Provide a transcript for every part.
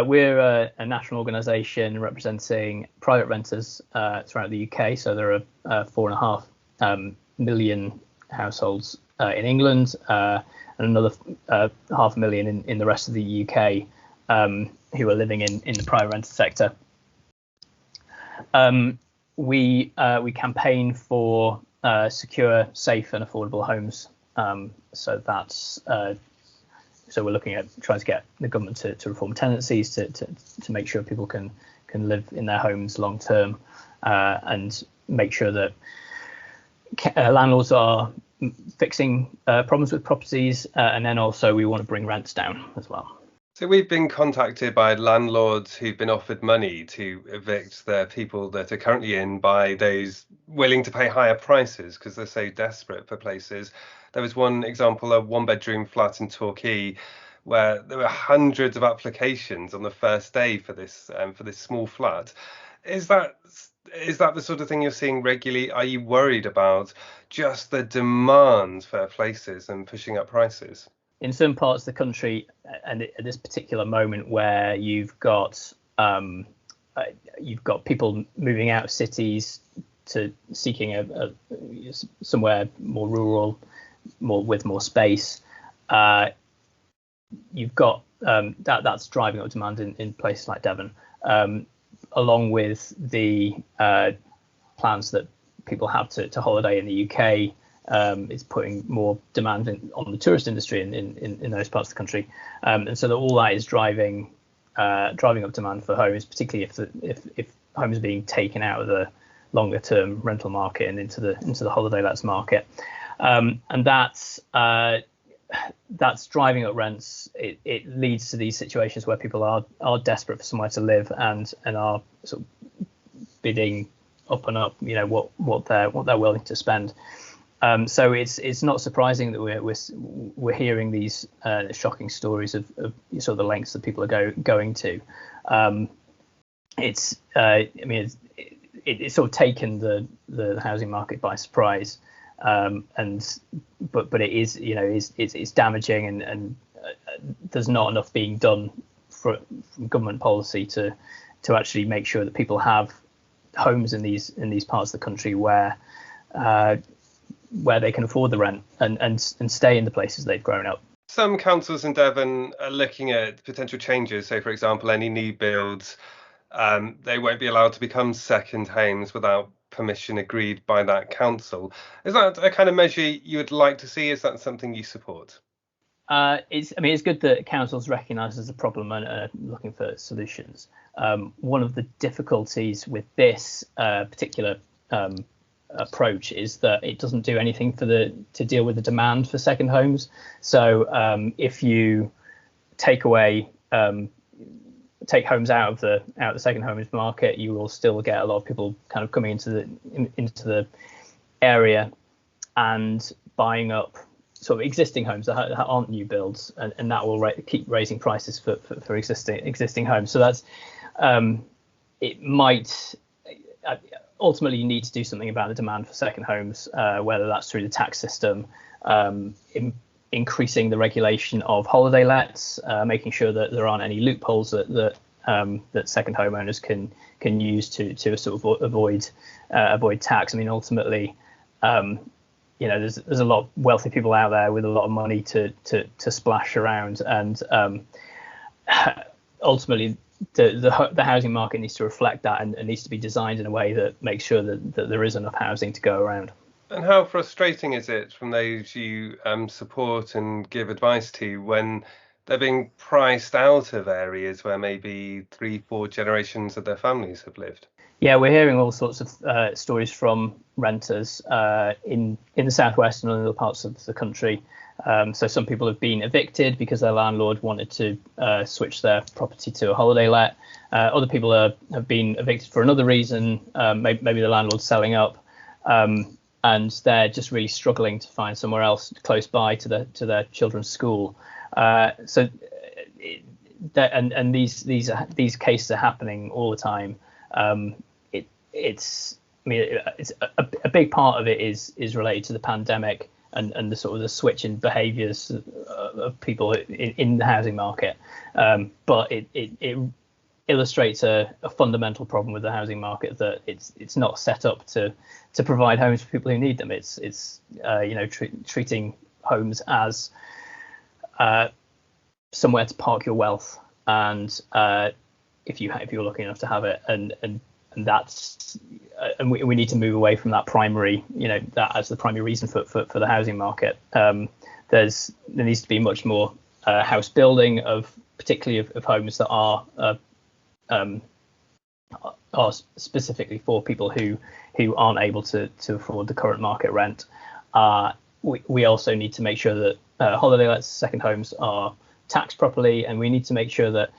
We're a national organisation representing private renters throughout the UK. So there are 4.5 million households in England and another 500,000 in the rest of the UK who are living in the private rented sector. We campaign for secure, safe, and affordable homes. So we're looking at trying to get the government to reform tenancies to make sure people can live in their homes long term, and make sure that landlords are fixing problems with properties, and then also we want to bring rents down as well. So we've been contacted by landlords who've been offered money to evict their people that are currently in by those willing to pay higher prices because they're so desperate for places. There was one example, a one-bedroom flat in Torquay, where there were hundreds of applications on the first day for this small flat. Is that the sort of thing you're seeing regularly? Are you worried about just the demand for places and pushing up prices? In some parts of the country, and at this particular moment where you've got people moving out of cities to seeking somewhere more rural, with more space, you've got that's driving up demand in places like Devon, along with the plans that people have to holiday in the UK. It's putting more demand on the tourist industry in those parts of the country, and so all that is driving up demand for homes, particularly if homes are being taken out of the longer term rental market and into the holiday lets market, and that's driving up rents. It leads to these situations where people are desperate for somewhere to live and are sort of bidding up and up, what they're willing to spend. So it's not surprising that we're hearing these shocking stories of sort of the lengths that people are going to. It's sort of taken the housing market by surprise, but it is it's damaging, and there's not enough being done from government policy to actually make sure that people have homes in these parts of the country where they can afford the rent and stay in the places they've grown up. Some councils in Devon are looking at potential changes. So, for example, any new builds, they won't be allowed to become second homes without permission agreed by that council. Is that a kind of measure you would like to see? Is that something you support? It's good that councils recognise there's a problem and are looking for solutions. One of the difficulties with this particular approach is that it doesn't do anything to deal with the demand for second homes. So if you take homes out of the second homes market, you will still get a lot of people kind of coming into the area and buying up sort of existing homes that aren't new builds, and that will keep raising prices for existing homes. So that's it might ultimately you need to do something about the demand for second homes, whether that's through the tax system, increasing the regulation of holiday lets, making sure that there aren't any loopholes that second homeowners can use to sort of avoid tax. I mean, ultimately, there's a lot of wealthy people out there with a lot of money to splash around, and ultimately the housing market needs to reflect that and needs to be designed in a way that makes sure that there is enough housing to go around. And how frustrating is it from those you support and give advice to when they're being priced out of areas where maybe 3-4 generations of their families have lived? Yeah, we're hearing all sorts of stories from renters in the southwest and other parts of the country. So some people have been evicted because their landlord wanted to switch their property to a holiday let. Other people have been evicted for another reason. Maybe the landlord's selling up, and they're just really struggling to find somewhere else close by to their children's school. These cases are happening all the time. It's a big part of it is related to the pandemic, and the sort of the switch in behaviours of people in the housing market. But it illustrates a fundamental problem with the housing market, that it's not set up to provide homes for people who need them. It's treating homes as somewhere to park your wealth, and if you're lucky enough to have it, and that's we need to move away from that primary, that as the primary reason for the housing market. There needs to be much more house building, particularly of homes that are specifically for people who aren't able to afford the current market rent. We also need to make sure that holiday lets, second homes, are taxed properly, and we need to make sure that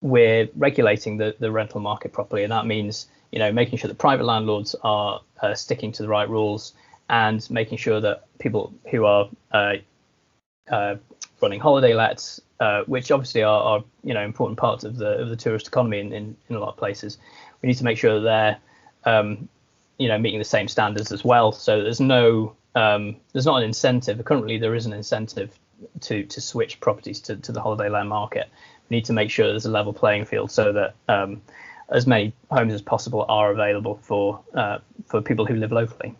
we're regulating the rental market properly, and that means making sure that private landlords are sticking to the right rules, and making sure that people who are running holiday lets, which obviously are important parts of the tourist economy in a lot of places, we need to make sure that they're meeting the same standards as well. So there's not an incentive. Currently, there is an incentive to switch properties to the holiday let market. We need to make sure there's a level playing field, so that as many homes as possible are available for people who live locally.